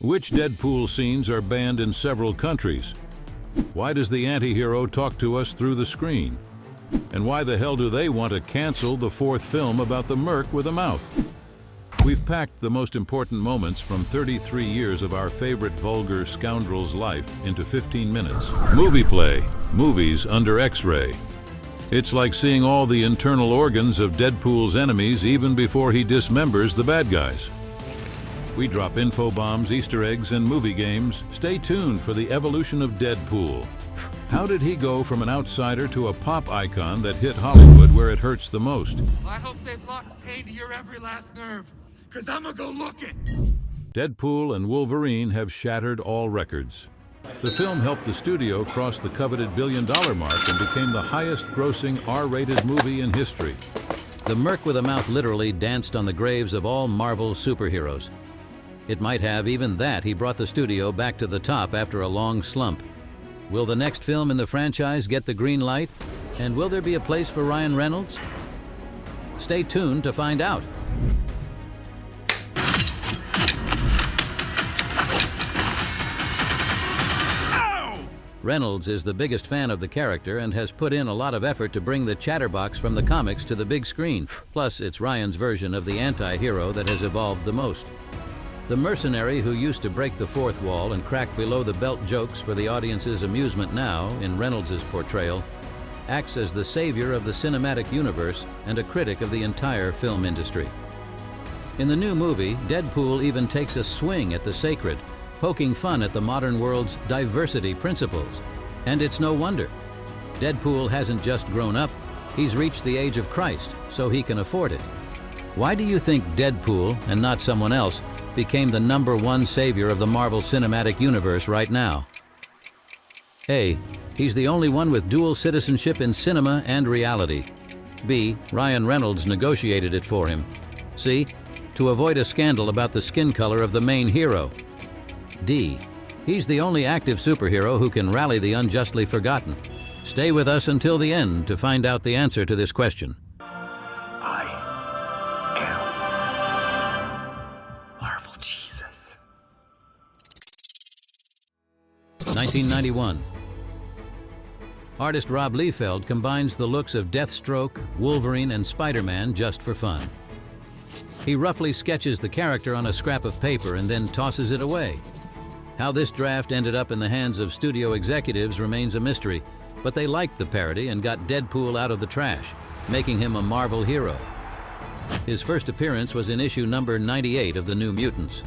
Which Deadpool scenes are banned in several countries? Why does the anti-hero talk to us through the screen? And why the hell do they want to cancel the fourth film about the Merc with a mouth? We've packed the most important moments from 33 years of our favorite vulgar scoundrel's life into 15 minutes. Movie play, movies under X-ray. It's like seeing all the internal organs of Deadpool's enemies even before he dismembers the bad guys. We drop info bombs, Easter eggs, and movie games. Stay tuned for the evolution of Deadpool. How did he go from an outsider to a pop icon that hit Hollywood where it hurts the most? I hope they've locked pain to your every last nerve, because I'm gonna go looking. Deadpool and Wolverine have shattered all records. The film helped the studio cross the coveted billion-dollar mark and became the highest-grossing R-rated movie in history. The Merc with a mouth literally danced on the graves of all Marvel superheroes. It might have, even that, he brought the studio back to the top after a long slump. Will the next film in the franchise get the green light? And will there be a place for Ryan Reynolds? Stay tuned to find out. Reynolds is the biggest fan of the character and has put in a lot of effort to bring the chatterbox from the comics to the big screen. Plus, it's Ryan's version of the anti-hero that has evolved the most. The mercenary who used to break the fourth wall and crack below-the-belt jokes for the audience's amusement now, in Reynolds' portrayal, acts as the savior of the cinematic universe and a critic of the entire film industry. In the new movie, Deadpool even takes a swing at the sacred, poking fun at the modern world's diversity principles. And it's no wonder. Deadpool hasn't just grown up, he's reached the age of Christ, so he can afford it. Why do you think Deadpool, and not someone else, became the #1 savior of the Marvel Cinematic Universe right now? A. He's the only one with dual citizenship in cinema and reality. B. Ryan Reynolds negotiated it for him. C. To avoid a scandal about the skin color of the main hero. D. He's the only active superhero who can rally the unjustly forgotten. Stay with us until the end to find out the answer to this question. I am Marvel Jesus. 1991. Artist Rob Liefeld combines the looks of Deathstroke, Wolverine, and Spider-Man just for fun. He roughly sketches the character on a scrap of paper and then tosses it away. How this draft ended up in the hands of studio executives remains a mystery, but they liked the parody and got Deadpool out of the trash, making him a Marvel hero. His first appearance was in issue number 98 of the New Mutants.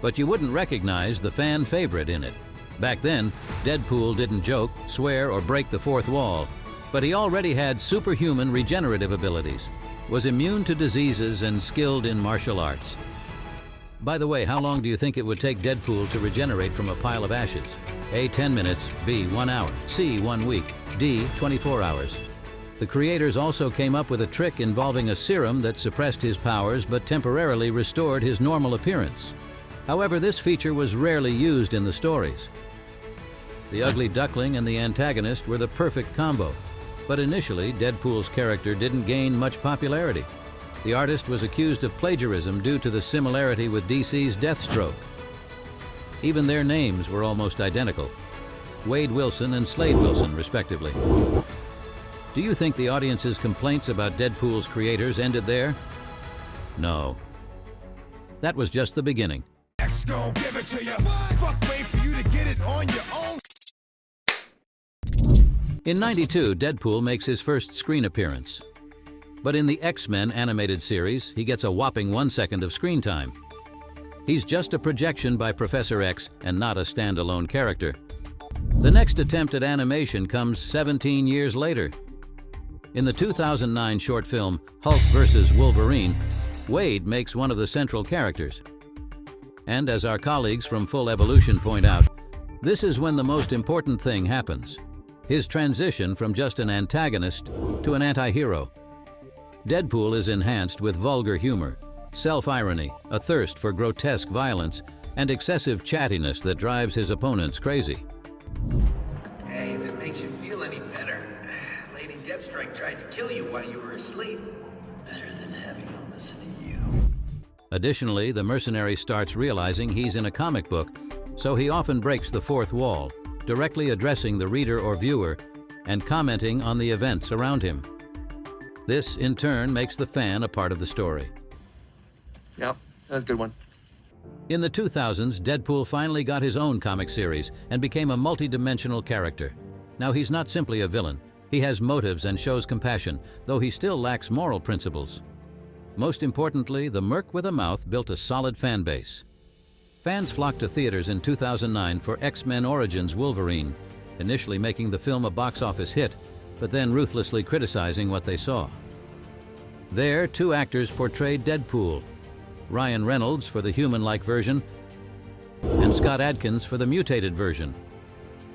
But you wouldn't recognize the fan favorite in it. Back then, Deadpool didn't joke, swear, or break the fourth wall, but he already had superhuman regenerative abilities, was immune to diseases, and skilled in martial arts. By the way, how long do you think it would take Deadpool to regenerate from a pile of ashes? A. 10 minutes, B. 1 hour, C. 1 week, D. 24 hours. The creators also came up with a trick involving a serum that suppressed his powers but temporarily restored his normal appearance. However, this feature was rarely used in the stories. The ugly duckling and the antagonist were the perfect combo, but initially Deadpool's character didn't gain much popularity. The artist was accused of plagiarism due to the similarity with DC's Deathstroke. Even their names were almost identical, Wade Wilson and Slade Wilson, respectively. Do you think the audience's complaints about Deadpool's creators ended there? No. That was just the beginning. X gon' give it to you. Fuck, wait for you to get it on your own. In '92, Deadpool makes his first screen appearance. But in the X-Men animated series, he gets a whopping 1 second of screen time. He's just a projection by Professor X and not a standalone character. The next attempt at animation comes 17 years later. In the 2009 short film Hulk vs. Wolverine, Wade makes one of the central characters. And as our colleagues from Full Evolution point out, this is when the most important thing happens. His transition from just an antagonist to an anti-hero. Deadpool is enhanced with vulgar humor, self-irony, a thirst for grotesque violence, and excessive chattiness that drives his opponents crazy. Hey, if it makes you feel any better, Lady Deathstrike tried to kill you while you were asleep. Better than having to listen to you. Additionally, the mercenary starts realizing he's in a comic book, so he often breaks the fourth wall, directly addressing the reader or viewer and commenting on the events around him. This, in turn, makes the fan a part of the story. Yep, that was a good one. In the 2000s, Deadpool finally got his own comic series and became a multi-dimensional character. Now he's not simply a villain. He has motives and shows compassion, though he still lacks moral principles. Most importantly, the Merc with a Mouth built a solid fan base. Fans flocked to theaters in 2009 for X-Men Origins Wolverine, initially making the film a box office hit, but then ruthlessly criticizing what they saw. There, two actors portrayed Deadpool: Ryan Reynolds for the human-like version and Scott Adkins for the mutated version.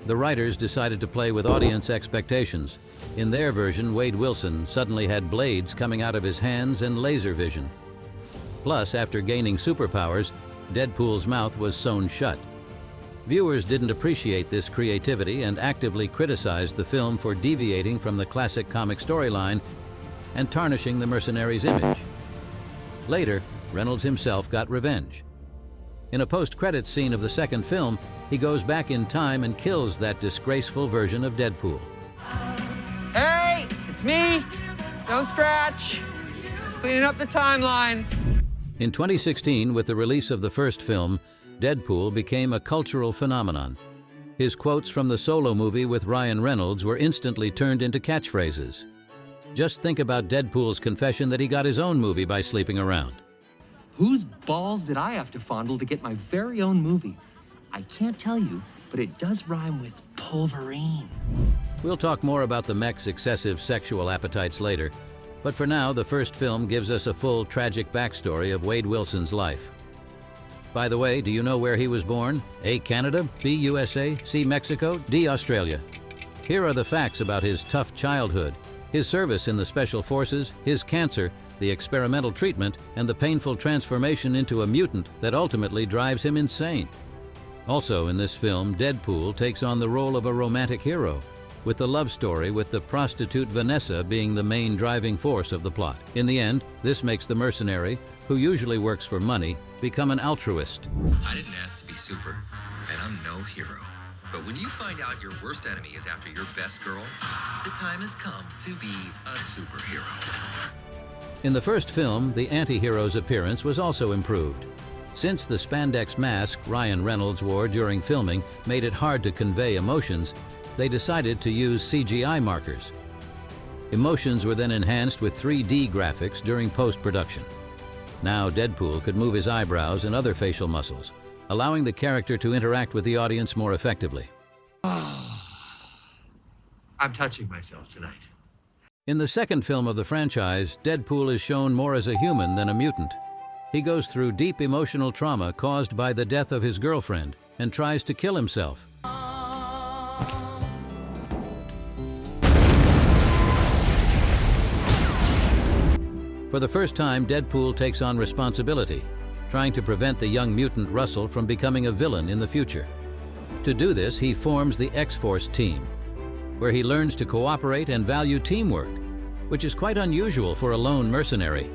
The writers decided to play with audience expectations. In their version, Wade Wilson suddenly had blades coming out of his hands and laser vision. Plus, after gaining superpowers, Deadpool's mouth was sewn shut. Viewers didn't appreciate this creativity and actively criticized the film for deviating from the classic comic storyline and tarnishing the mercenary's image. Later, Reynolds himself got revenge. In a post-credits scene of the second film, he goes back in time and kills that disgraceful version of Deadpool. Hey, it's me. Don't scratch. Just cleaning up the timelines. In 2016, with the release of the first film, Deadpool became a cultural phenomenon. His quotes from the Solo movie with Ryan Reynolds were instantly turned into catchphrases. Just think about Deadpool's confession that he got his own movie by sleeping around. Whose balls did I have to fondle to get my very own movie? I can't tell you, but it does rhyme with pulverine. We'll talk more about the mech's excessive sexual appetites later, but for now, the first film gives us a full tragic backstory of Wade Wilson's life. By the way, do you know where he was born? A, Canada, B, USA, C, Mexico, D, Australia. Here are the facts about his tough childhood, his service in the Special Forces, his cancer, the experimental treatment, and the painful transformation into a mutant that ultimately drives him insane. Also in this film, Deadpool takes on the role of a romantic hero, with the love story with the prostitute Vanessa being the main driving force of the plot. In the end, this makes the mercenary, who usually works for money, become an altruist. I didn't ask to be super, and I'm no hero. But when you find out your worst enemy is after your best girl, the time has come to be a superhero. In the first film, the anti-hero's appearance was also improved. Since the spandex mask Ryan Reynolds wore during filming made it hard to convey emotions, they decided to use CGI markers. Emotions were then enhanced with 3D graphics during post-production. Now Deadpool could move his eyebrows and other facial muscles, allowing the character to interact with the audience more effectively. I'm touching myself tonight. In the second film of the franchise, Deadpool is shown more as a human than a mutant. He goes through deep emotional trauma caused by the death of his girlfriend and tries to kill himself. For the first time, Deadpool takes on responsibility, trying to prevent the young mutant Russell from becoming a villain in the future. To do this, he forms the X-Force team, where he learns to cooperate and value teamwork, which is quite unusual for a lone mercenary.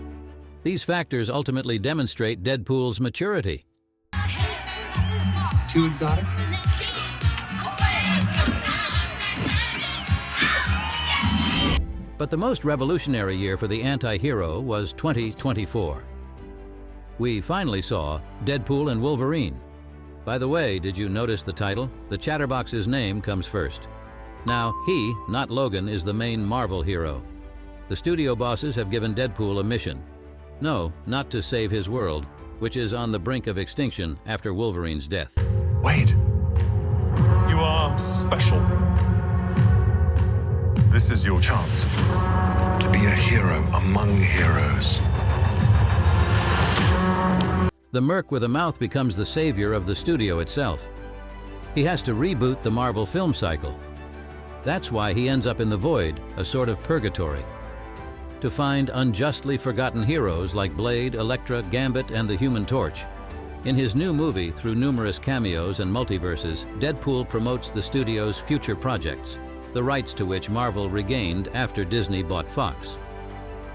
These factors ultimately demonstrate Deadpool's maturity. Too exotic? But the most revolutionary year for the anti-hero was 2024. We finally saw Deadpool and Wolverine. By the way, did you notice the title? The Chatterbox's name comes first. Now, he, not Logan, is the main Marvel hero. The studio bosses have given Deadpool a mission. No, not to save his world, which is on the brink of extinction after Wolverine's death. Wade, you are special. This is your chance to be a hero among heroes. The Merc with a Mouth becomes the savior of the studio itself. He has to reboot the Marvel film cycle. That's why he ends up in the Void, a sort of purgatory, to find unjustly forgotten heroes like Blade, Elektra, Gambit, and the Human Torch. In his new movie, through numerous cameos and multiverses, Deadpool promotes the studio's future projects, the rights to which Marvel regained after Disney bought Fox.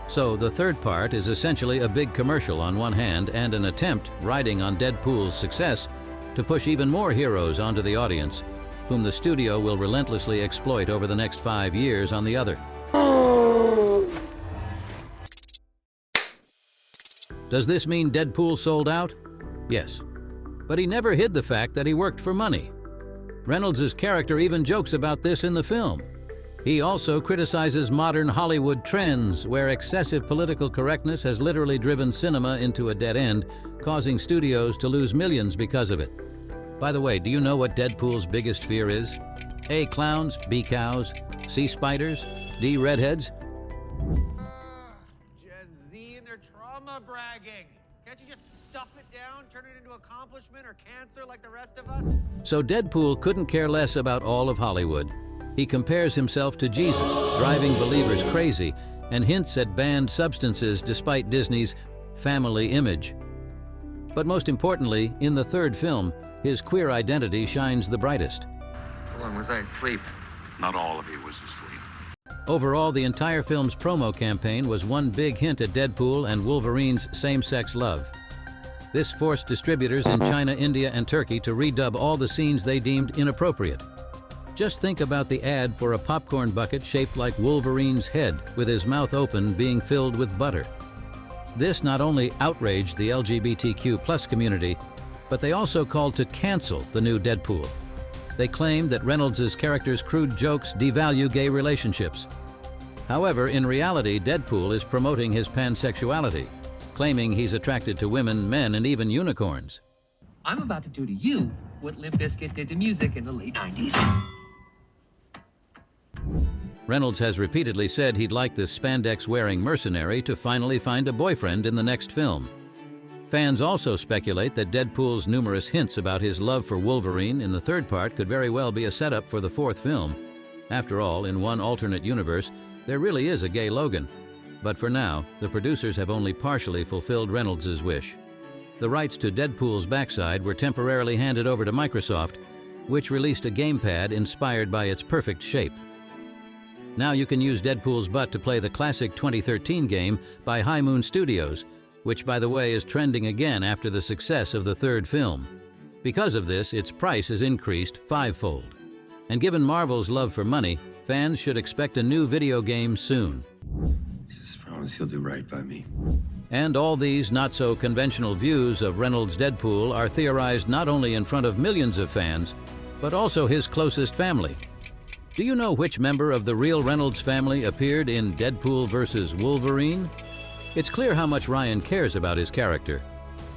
So the third part is essentially a big commercial on one hand and an attempt, riding on Deadpool's success, to push even more heroes onto the audience, whom the studio will relentlessly exploit over the next 5 years on the other. Does this mean Deadpool sold out? Yes. But he never hid the fact that he worked for money. Reynolds' character even jokes about this in the film. He also criticizes modern Hollywood trends, where excessive political correctness has literally driven cinema into a dead end, causing studios to lose millions because of it. By the way, do you know what Deadpool's biggest fear is? A. Clowns, B. Cows, C. Spiders, D. Redheads. Gen Z and their trauma bragging. Can't you just stuff it down, turn it into accomplishment or cancer like the rest of us? So Deadpool couldn't care less about all of Hollywood. He compares himself to Jesus, driving believers crazy, and hints at banned substances despite Disney's family image. But most importantly, in the third film, his queer identity shines the brightest. How long was I asleep? Not all of you was asleep. Overall, the entire film's promo campaign was one big hint at Deadpool and Wolverine's same-sex love. This forced distributors in China, India, and Turkey to redub all the scenes they deemed inappropriate. Just think about the ad for a popcorn bucket shaped like Wolverine's head, with his mouth open, being filled with butter. This not only outraged the LGBTQ+ community, but they also called to cancel the new Deadpool. They claimed that Reynolds' character's crude jokes devalue gay relationships. However, in reality, Deadpool is promoting his pansexuality, claiming he's attracted to women, men, and even unicorns. I'm about to do to you what Limp Bizkit did to music in the late 90s. Reynolds has repeatedly said he'd like this spandex-wearing mercenary to finally find a boyfriend in the next film. Fans also speculate that Deadpool's numerous hints about his love for Wolverine in the third part could very well be a setup for the fourth film. After all, in one alternate universe, there really is a gay Logan. But for now, the producers have only partially fulfilled Reynolds' wish. The rights to Deadpool's backside were temporarily handed over to Microsoft, which released a gamepad inspired by its perfect shape. Now you can use Deadpool's butt to play the classic 2013 game by High Moon Studios, which, by the way, is trending again after the success of the third film. Because of this, its price has increased 5-fold. And given Marvel's love for money, fans should expect a new video game soon. Just promise you'll do right by me. And all these not-so-conventional views of Reynolds' Deadpool are theorized not only in front of millions of fans, but also his closest family. Do you know which member of the real Reynolds family appeared in Deadpool vs. Wolverine? It's clear how much Ryan cares about his character.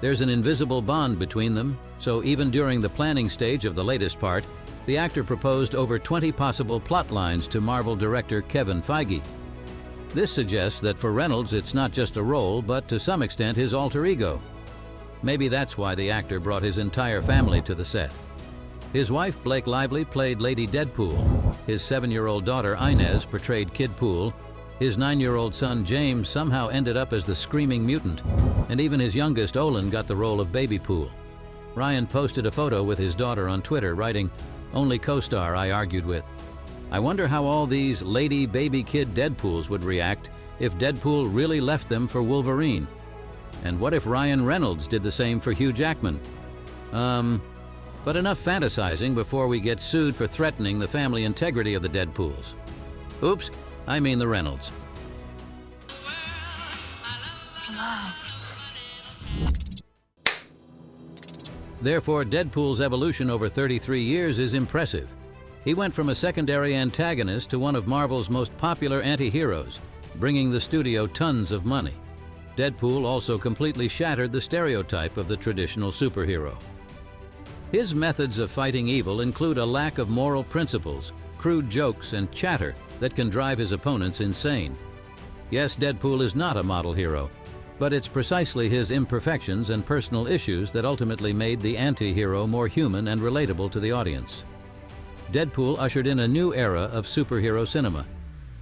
There's an invisible bond between them, so even during the planning stage of the latest part, the actor proposed over 20 possible plot lines to Marvel director Kevin Feige. This suggests that for Reynolds it's not just a role, but to some extent his alter ego. Maybe that's why the actor brought his entire family to the set. His wife, Blake Lively, played Lady Deadpool. His 7-year-old daughter, Inez, portrayed Kid Pool. His 9-year-old son, James, somehow ended up as the Screaming Mutant. And even his youngest, Olin, got the role of Baby Pool. Ryan posted a photo with his daughter on Twitter, writing, "Only co-star I argued with. I wonder how all these lady baby kid Deadpools would react if Deadpool really left them for Wolverine. And what if Ryan Reynolds did the same for Hugh Jackman? But enough fantasizing before we get sued for threatening the family integrity of the Deadpools. Oops, I mean the Reynolds." Therefore, Deadpool's evolution over 33 years is impressive. He went from a secondary antagonist to one of Marvel's most popular anti-heroes, bringing the studio tons of money. Deadpool also completely shattered the stereotype of the traditional superhero. His methods of fighting evil include a lack of moral principles, crude jokes, and chatter that can drive his opponents insane. Yes, Deadpool is not a model hero, but it's precisely his imperfections and personal issues that ultimately made the anti-hero more human and relatable to the audience. Deadpool ushered in a new era of superhero cinema,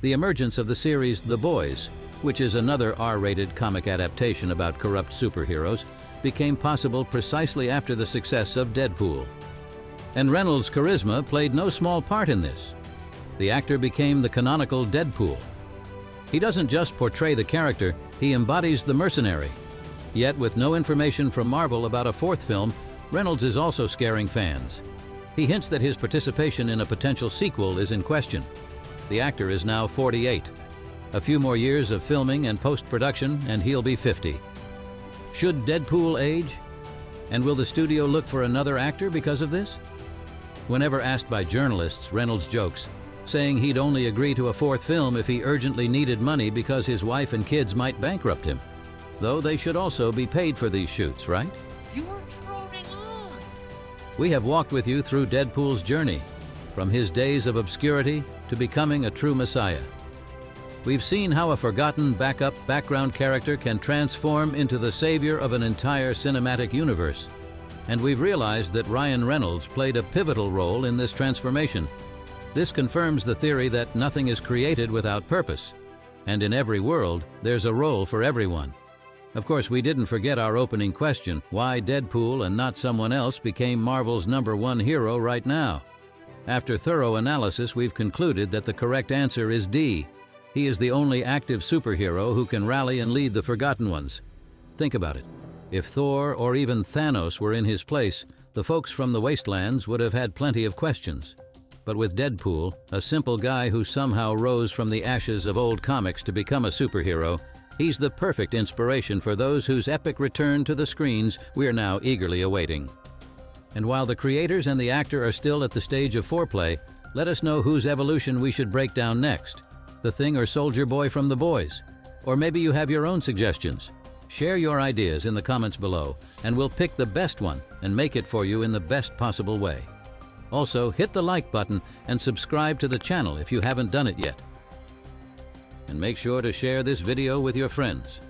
the emergence of the series The Boys, which is another R-rated comic adaptation about corrupt superheroes, became possible precisely after the success of Deadpool. And Reynolds' charisma played no small part in this. The actor became the canonical Deadpool. He doesn't just portray the character, he embodies the mercenary. Yet with no information from Marvel about a fourth film, Reynolds is also scaring fans. He hints that his participation in a potential sequel is in question. The actor is now 48. A few more years of filming and post-production and he'll be 50. Should Deadpool age? And will the studio look for another actor because of this? Whenever asked by journalists, Reynolds jokes, saying he'd only agree to a fourth film if he urgently needed money because his wife and kids might bankrupt him. Though they should also be paid for these shoots, right? You're droning on. We have walked with you through Deadpool's journey, from his days of obscurity to becoming a true messiah. We've seen how a forgotten background character can transform into the savior of an entire cinematic universe. And we've realized that Ryan Reynolds played a pivotal role in this transformation. This confirms the theory that nothing is created without purpose. And in every world, there's a role for everyone. Of course, we didn't forget our opening question, why Deadpool and not someone else became Marvel's #1 hero right now. After thorough analysis, we've concluded that the correct answer is D. He is the only active superhero who can rally and lead the forgotten ones. Think about it. If Thor or even Thanos were in his place, the folks from the Wastelands would have had plenty of questions. But with Deadpool, a simple guy who somehow rose from the ashes of old comics to become a superhero, he's the perfect inspiration for those whose epic return to the screens we are now eagerly awaiting. And while the creators and the actor are still at the stage of foreplay, let us know whose evolution we should break down next. The Thing or Soldier Boy from The Boys? Or maybe you have your own suggestions. Share your ideas in the comments below, and we'll pick the best one and make it for you in the best possible way. Also, hit the like button and subscribe to the channel if you haven't done it yet. And make sure to share this video with your friends.